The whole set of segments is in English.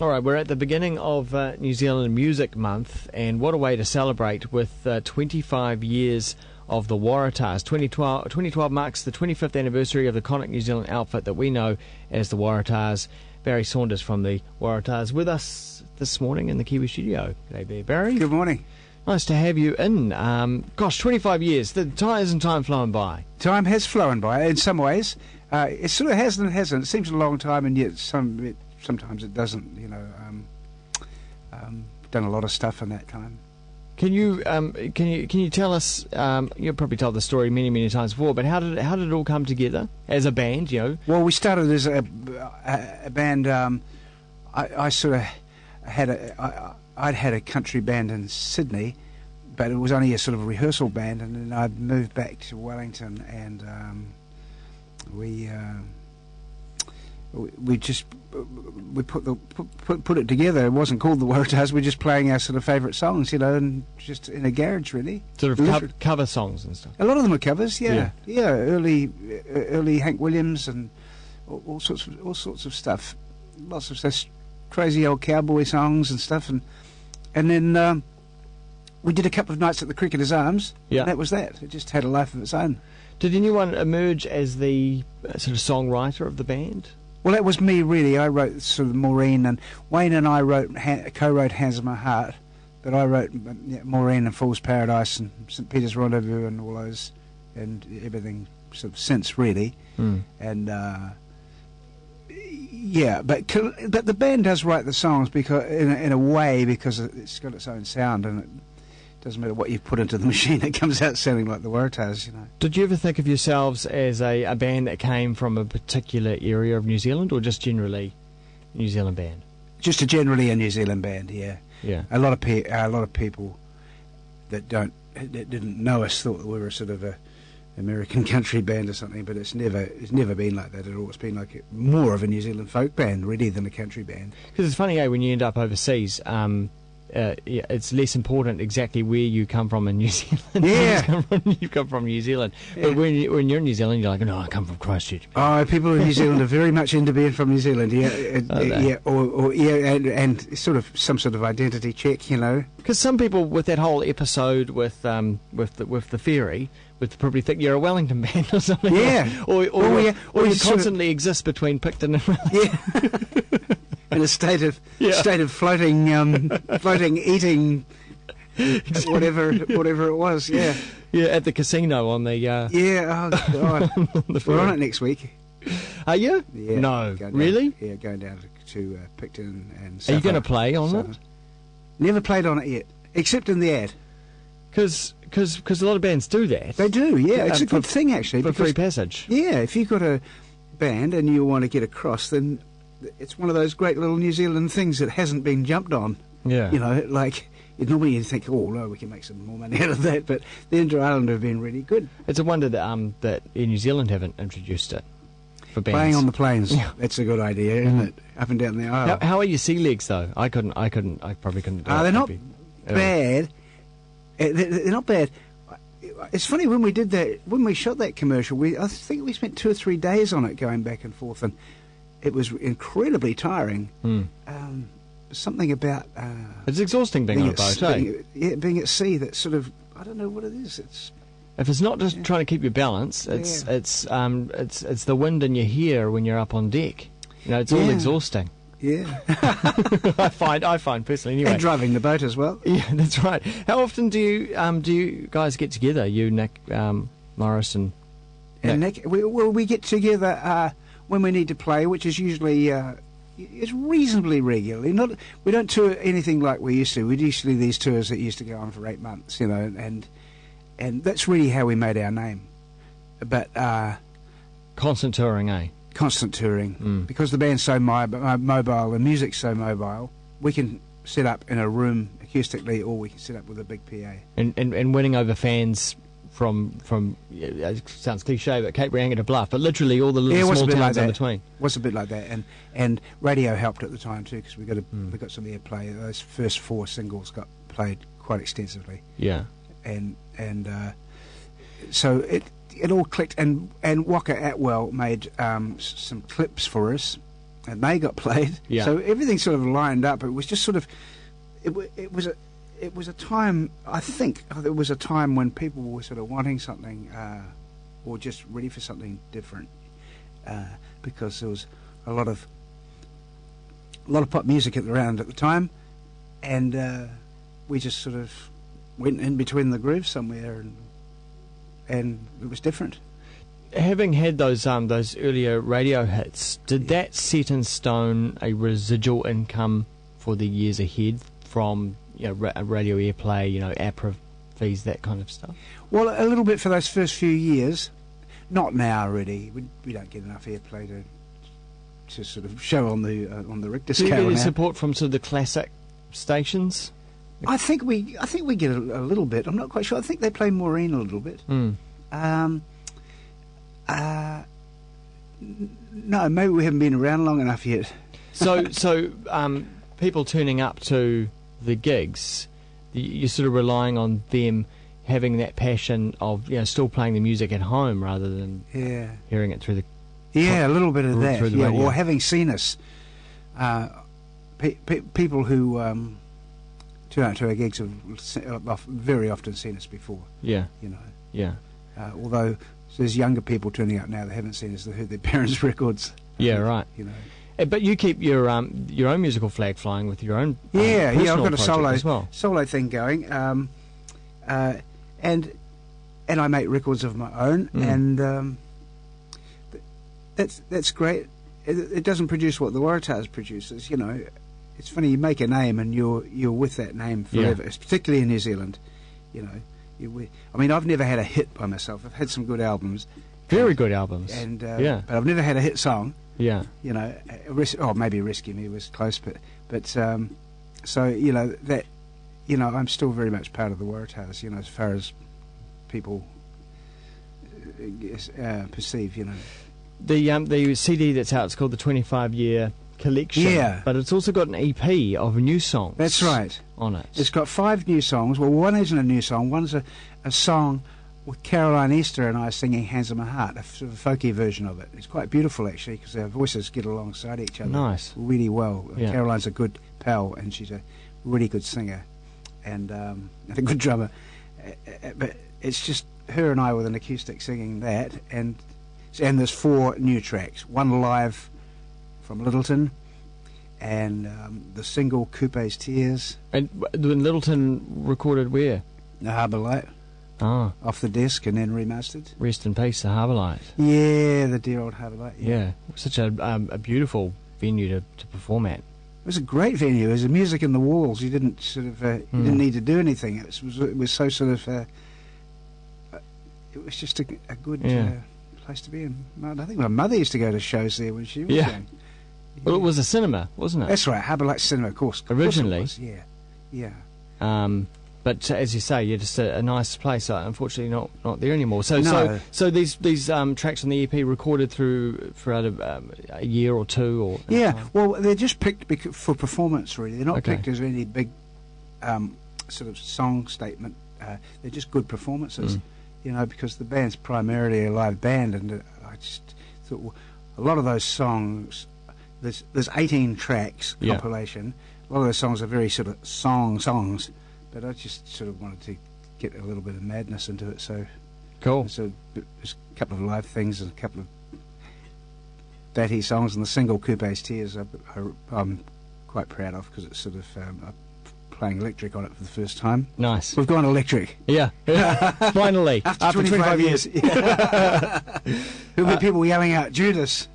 All right, we're at the beginning of New Zealand Music Month, and what a way to celebrate with 25 years of the Warratahs. 2012 marks the 25th anniversary of the iconic New Zealand outfit that we know as the Warratahs. Barry Saunders from the Warratahs with us this morning in the Kiwi studio. G'day there, Barry. Good morning. Nice to have you in. 25 years. Isn't time flown by? Time has flown by in some ways. It sort of has and it hasn't. It seems a long time, and yet sometimes it doesn't. Done a lot of stuff in that time. Can you tell us? You've probably told the story many times before, but how did it all come together as a band? Well, we started as a band. I sort of I'd had a country band in Sydney, but it was only a sort of rehearsal band, and then I moved back to Wellington, and we put it together. It wasn't called the Warratahs. We're just playing our sort of favourite songs, and just in a garage, really. Sort of cover songs and stuff. A lot of them are covers, yeah. Early Hank Williams and all sorts of stuff. Lots of stuff, crazy old cowboy songs and stuff, and then we did a couple of nights at the Cricketer's Arms. Yeah, and that was that. It just had a life of its own. Did anyone emerge as the sort of songwriter of the band? Well, that was me, really. I wrote sort of Maureen, and Wayne and I co-wrote Hands of My Heart, but I wrote Maureen and Fool's Paradise and St. Peter's Rendezvous and all those, and everything sort of since, really. And but the band does write the songs because in a way, because it's got its own sound, and it doesn't matter what you put into the machine, it comes out sounding like the Warratahs, Did you ever think of yourselves as a band that came from a particular area of New Zealand, or just generally a New Zealand band? Just generally a New Zealand band, yeah. Yeah. A lot of people that didn't know us thought that we were sort of a American country band or something, but it's never been like that at all. It's been like more of a New Zealand folk band, really, than a country band. Because it's funny, when you end up overseas, it's less important exactly where you come from in New Zealand. Yeah. you come from New Zealand. Yeah. But when you're in New Zealand, you're like, no, I come from Christchurch. Oh, people in New Zealand are very much into being from New Zealand, and sort of some sort of identity check, Because some people, with that whole episode with the ferry, would probably think you're a Wellington band or something. Yeah. Or you constantly exist between Picton and Wellington. Yeah. In a state of floating, eating, whatever it was, yeah. Yeah, at the casino on the... Yeah, oh God. We're on it next week. Are you? Yeah. No, really? Yeah, going down to Picton and Are you going to play on it? Never played on it yet, except in the ad. Because a lot of bands do that. They do, yeah. It's a good thing, actually. For free passage. Yeah, if you've got a band and you want to get across, then it's one of those great little New Zealand things that hasn't been jumped on. Yeah. Normally you think, oh, no, we can make some more money out of that, but the Inter-Island have been really good. It's a wonder that in New Zealand haven't introduced it for bands. Playing on the plains, that's a I idea, isn't it? Up and down the aisle. How are your sea legs, though? I probably couldn't do it. They're not bad. They're not bad. It's funny, when we shot that commercial, I think we spent 2 or 3 days on it, going back and forth, and it was incredibly tiring. Something about... it's exhausting being on a boat, being at sea, that sort of... I don't know what it is. If it's not just trying to keep your balance, it's the wind in your hair when you're up on deck. It's all exhausting. Yeah. I find personally, anyway. And driving the boat as well. Yeah, that's right. How often do you guys get together? You, Nick, Morris, and Nick? We get together when we need to play, which is usually it's reasonably regularly. We don't tour anything like we used to. We usually these tours that used to go on for 8 months, and that's really how we made our name. But constant touring, eh? Constant touring, because the band's so mobile, the music's so mobile. We can set up in a room acoustically, or we can set up with a big PA. And winning over fans from it sounds cliche, but Cape Reinga to Bluff, but literally all the little small towns in between. Was a bit like that, and radio helped at the time too, because we got some airplay. Those first 4 singles got played quite extensively. Yeah, and so it all clicked, and Waka Atwell made some clips for us, and they got played. Yeah. So everything sort of lined up. It was just sort of, it was a time. I think it was a time when people were sort of wanting something, or just ready for something different, because there was a lot of pop music around at the time, and we just sort of went in between the grooves somewhere, and it was different. Having had those earlier radio hits, did that set in stone a residual income for the years ahead from radio airplay, APRA fees, that kind of stuff? Well, a little bit for those first few years. Not now, really. We don't get enough airplay to sort of show on the Richter scale. Do you get any now. support from sort of the classic stations? I think we get a little bit. I'm not quite sure. I think they play Maureen a little bit. No, maybe we haven't been around long enough yet. So people turning up to the gigs, you're sort of relying on them having that passion of still playing the music at home rather than hearing it through the a little bit of that, radio. Or having seen us. People who turn out to our gigs have very often seen us before. Yeah. Although there's younger people turning up now that haven't seen us, that heard their parents' records. Yeah, right. But you keep your own musical flag flying with your own I've got a solo thing going, and I make records of my own, and that's great. It doesn't produce what the Warratahs produces. It's funny, you make a name and you're with that name forever. Particularly in New Zealand, I've never had a hit by myself. I've had some good albums, very good albums, and but I've never had a hit song. Yeah, maybe Rescue Me was close, but I'm still very much part of the Warratahs. As far as people perceive. The CD that's out, it's called the 25-year collection. Yeah. But it's also got an EP of new songs. That's right. On it. It's got 5 new songs. Well, one isn't a new song. One's a song with Caroline Easter and I singing Hands on My Heart, a sort of folky version of it. It's quite beautiful, actually, because our voices get alongside each other. Nice. Really well. Yeah. Caroline's a good pal, and she's a really good singer and a good drummer. But it's just her and I with an acoustic singing that, and there's 4 new tracks. One live from Littleton, and the single Coupe's Tears. And when Littleton recorded where? The Harbour Light. Off the desk and then remastered. Rest in peace, the Harbour Light. Yeah, the dear old Harbour Light. Yeah, such a beautiful venue to perform at. It was a great venue. There was music in the walls. You didn't sort of you didn't need to do anything. It was so sort of it was just a good place to be in. I think my mother used to go to shows there when she was young. Well, it was a cinema, wasn't it? That's right, Harbour Light Cinema, of course. Originally. Of course it was. Yeah. But as you say, you're just a nice place. Unfortunately, not there anymore. So these tracks on the EP recorded throughout a year or two, or well, they're just picked for performance. Really, they're not picked as any big sort of song statement. They're just good performances. Because the band's primarily a live band, and I just thought, well, a lot of those songs. There's 18 tracks compilation. A lot of those songs are very sort of songs. But I just sort of wanted to get a little bit of madness into it, so cool. So there's a couple of live things and a couple of batty songs, and the single Coupe's Tears I'm quite proud of, because it's sort of playing electric on it for the first time. Nice. We've gone electric. Yeah. Finally. After 25 years. There'll be people yelling out, Judas.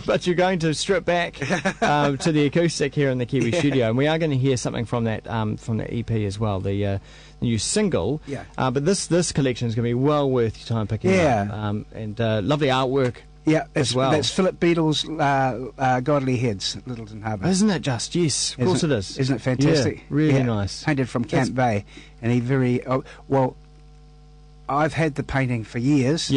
But you're going to strip back to the acoustic here in the Kiwi studio, and we are going to hear something from that EP as well, the new single. But this collection is going to be well worth your time picking up. And lovely artwork. As well. That's Philip Beadle's Godly Heads, Littleton Harbour. Isn't it just? Yes, of course it is. Isn't it fantastic? Yeah, really nice. Painted from Camp Bay, and he I've had the painting for years.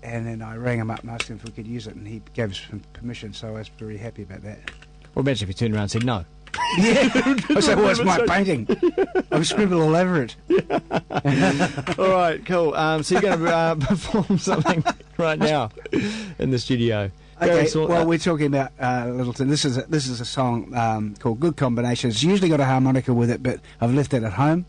And then I rang him up and asked him if we could use it, and he gave us permission, so I was very happy about that. Well, imagine if he turned around and said no. I said, well, it's my painting. I've scribbled all over it. All right, cool. So you're going to perform something right now in the studio. Okay, well, we're talking about Littleton. This is a song called "Good Combinations." It's usually got a harmonica with it, but I've left it at home,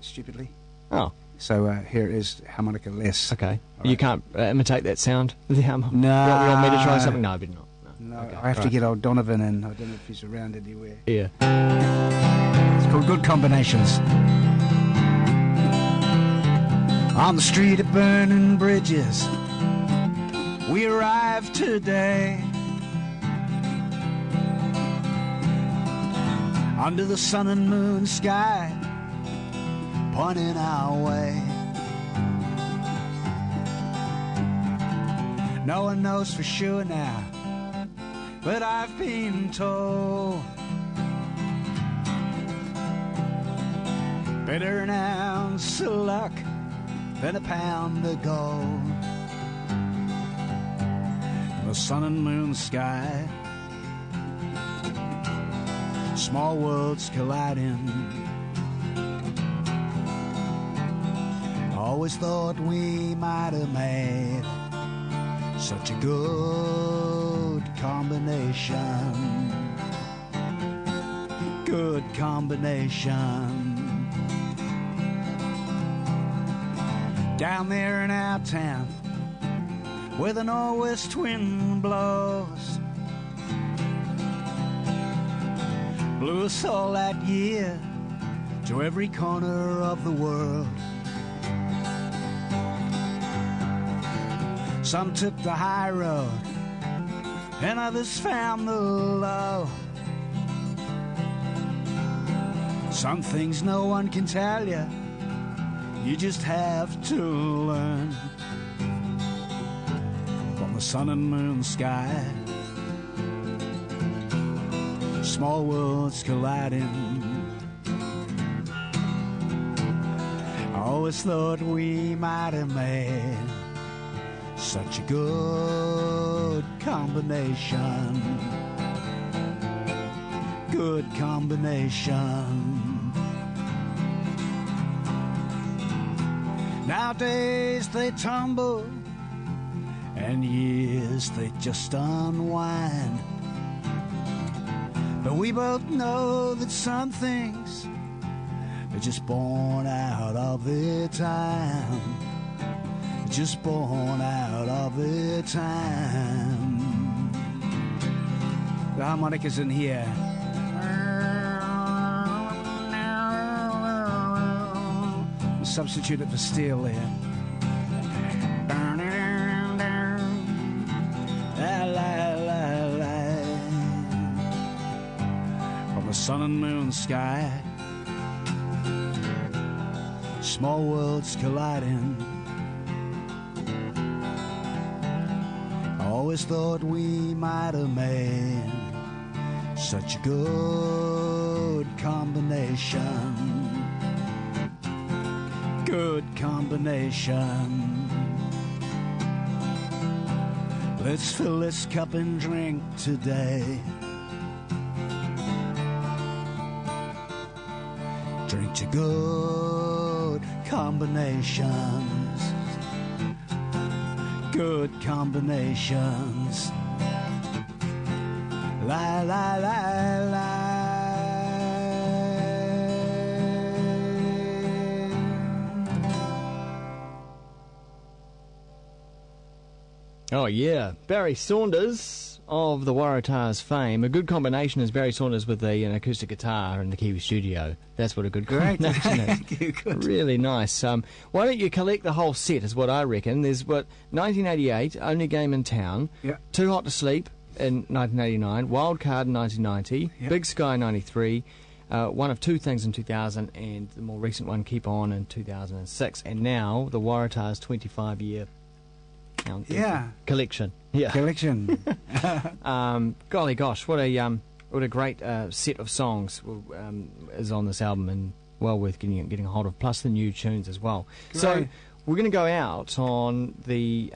stupidly. Oh. So here it is, harmonica less. Okay. You can't imitate that sound? The harmonica? No. You want me to try something? No, I did not. No, Okay, I have to get old Donovan in. I don't know if he's around anywhere. Yeah. It's called Good Combinations. On the street of burning bridges, we arrived today. Under the sun and moon sky, pointing our way. No one knows for sure now, but I've been told better an ounce of luck than a pound of gold. The sun and moon sky, small worlds colliding. Always thought we might have made such a good combination. Good combination. Down there in our town, where the northwest wind blows, blew us all that year to every corner of the world. Some took the high road, and others found the low. Some things no one can tell you, you just have to learn. From the sun and moon sky, small worlds colliding. I always thought we might have made such a good combination. Good combination. Nowadays they tumble, and years they just unwind. But we both know that some things are just born out of their time. Just born out of their time. The harmonica's in here. Substitute it for steel there. From the sun and moon sky, small worlds colliding. I always thought we might have made such a good combination. Good combination. Let's fill this cup and drink today. Drink to good combinations. Good combinations. La la la la. Oh yeah, Barry Saunders of the Warratahs fame. A good combination is Barry Saunders with an acoustic guitar in the Kiwi studio. That's what a good combination is. Good. Really nice. Why don't you collect the whole set is what I reckon. There's 1988, Only Game in Town, Yep. Too Hot to Sleep in 1989, Wild Card in 1990, Yep. Big Sky 93, One of Two Things in 2000, and the more recent one, Keep On, in 2006. And now the Warratahs 25-year collection. Yeah. Collection. Golly gosh, what a great set of songs is on this album, and well worth getting a hold of. Plus the new tunes as well. Great. So we're going to go out on the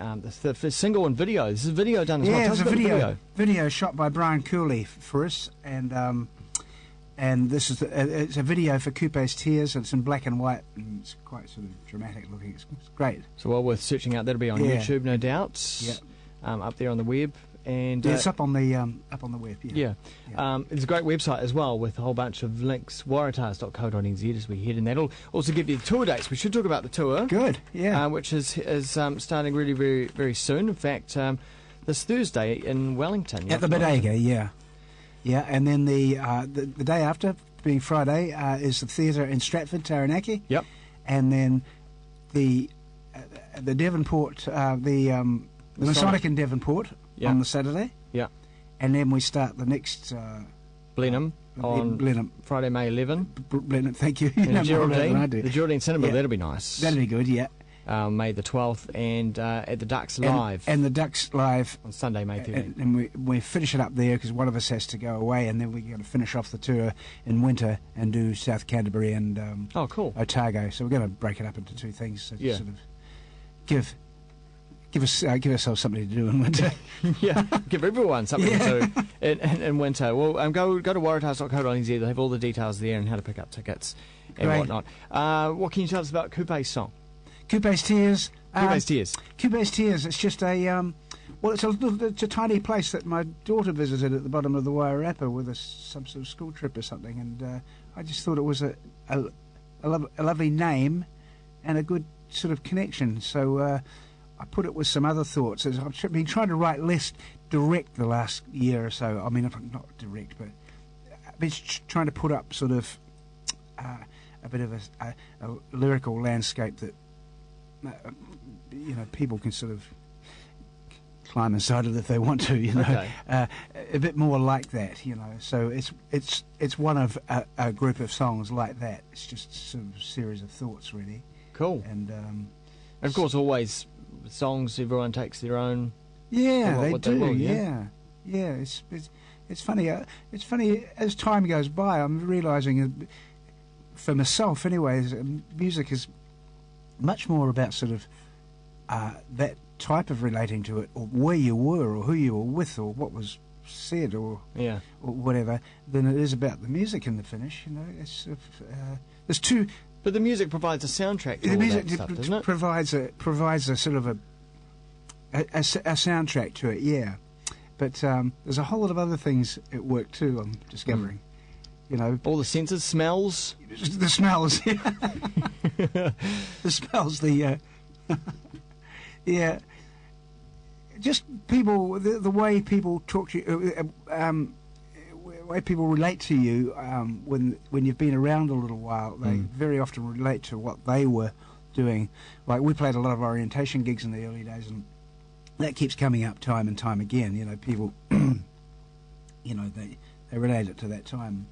single and video. This is a video done as well. Yeah, Tell it's us a about the video shot by Brian Cooley for us, and this is it's a video for Coupe's Tears. It's in black and white, and it's quite sort of dramatic looking. It's great. So well worth searching out. That'll be on Yeah. YouTube, no doubt. Yeah. up there on the web. And it's up on the web. Yeah. It's a great website as well with a whole bunch of links. Warratahs.co.nz as we head, and that'll also give you the tour dates. We should talk about the tour. Good, yeah. Which is starting really very very soon. In fact, this Thursday in Wellington at the Bodega. Yeah, and then the day after, being Friday, is the theatre in Stratford, Taranaki. Yep. And then the Devonport, the Masonic in Devonport on the Saturday. Yeah. And then we start the next Blenheim on Blenheim. Friday, May 11. Blenheim, thank you. And the Geraldine Cinema, that'll be nice. That'll be good, yeah. May the 12th, and at the Ducks Live. And the Ducks Live. On Sunday, May 13th. And we finish it up there because one of us has to go away, and then we're going to finish off the tour in winter and do South Canterbury and cool. Otago. So we're going to break it up into two things. So yeah. Sort of give ourselves something to do in winter. Yeah, give everyone something to do in winter. Well, go to warratahs.co.nz. They have all the details there and how to pick up tickets and whatnot. What can you tell us about Coupe's song? Coupe's Tears. Coupe's Tears. Coupe's Tears. It's just a it's a tiny place that my daughter visited at the bottom of the Wairarapa with some sort of school trip or something, and I just thought it was a lovely name and a good sort of connection. So I put it with some other thoughts. I've been trying to write less direct the last year or so. I mean, not direct, but I've been trying to put up sort of a bit of a lyrical landscape that people can sort of climb inside of it if they want to. Okay. A bit more like that. So it's one of a group of songs like that. It's just sort of a series of thoughts, really. Cool. And of course, always songs. Everyone takes their own. Yeah, they do. They will, yeah. It's funny. It's funny as time goes by. I'm realising, for myself, anyways, music is much more about sort of that type of relating to it, or where you were, or who you were with, or what was said, or whatever, than it is about the music in the finish. It's there's two. But the music provides a soundtrack to all that stuff, doesn't it? Provides a sort of a soundtrack to it, yeah. But there's a whole lot of other things at work too. I'm discovering. All the senses, smells. The smells, yeah. The smells, yeah. Just people, the way people talk to you, the way people relate to you when you've been around a little while. They very often relate to what they were doing. Like, we played a lot of orientation gigs in the early days, and that keeps coming up time and time again. People, they relate it to that time.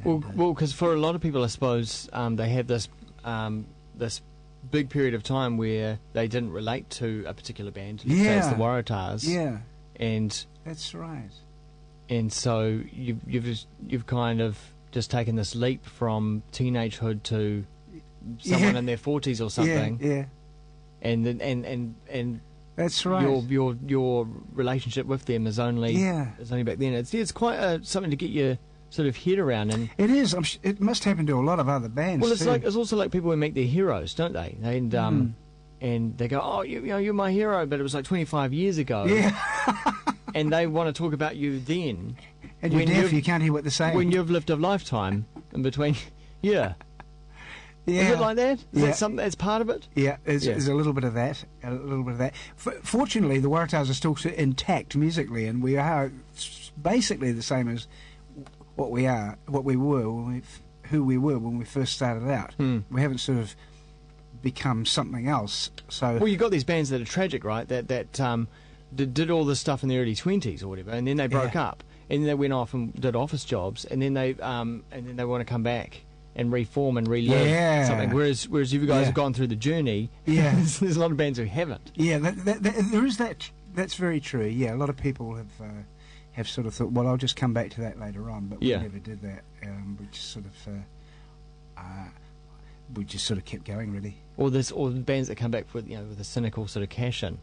Well, because for a lot of people, I suppose, they have this big period of time where they didn't relate to a particular band. It's the Warratahs. Yeah, and that's right. And so you've kind of just taken this leap from teenagehood to someone in their 40s or something. Yeah. And that's right. Your relationship with them is only back then. It's quite something to get your sort of head around. And it is. It must happen to a lot of other bands. Well, too. It's also like people who meet their heroes, don't they? And they go, oh, you're my hero, but it was like 25 years ago. Yeah. And they want to talk about you then. And you're deaf, you can't hear what they're saying. When you've lived a lifetime in between. Yeah. Yeah. Is it like that? Is that something that's part of it? Yeah, there's a little bit of that. Fortunately, the Warratahs are still intact musically, and we are basically the same as who we were when we first started out. We haven't sort of become something else. So you've got these bands that are tragic, right? That did all this stuff in the early 20s or whatever, and then they broke up, and then they went off and did office jobs, and then they want to come back and reform and relive something. Whereas you guys have gone through the journey. Yeah, there's a lot of bands who haven't. Yeah, there is that. That's very true. Yeah, a lot of people have sort of thought, well, I'll just come back to that later on, but we never did that. We just sort of kept going, really. Or bands that come back with a cynical sort of cash in.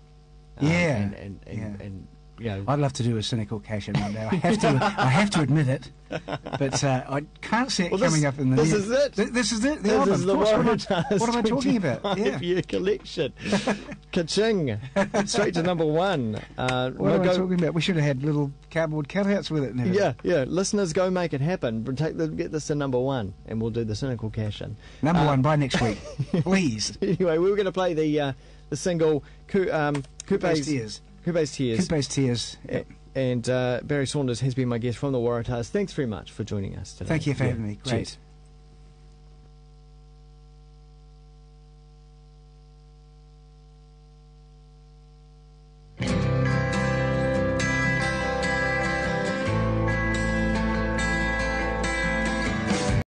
And I'd love to do a cynical cash-in one day. I have to admit it, but I can't see it coming up in the. This is it. This is it. The this album. is the Warratahs. What am I talking about? Yeah. Year collection. Ka-ching! Straight to number one. What am I talking about? We should have had little cardboard cutouts with it. And everything. Yeah. Listeners, go make it happen. Get this to number one, and we'll do the cynical cash-in. Number one by next week, please. Anyway, we were going to play the single Coupe's Tears. Coupe's Tears. Coupe's Tears. Yep. And Barry Saunders has been my guest from the Warratahs. Thanks very much for joining us today. Thank you for having me. Great. Cheers.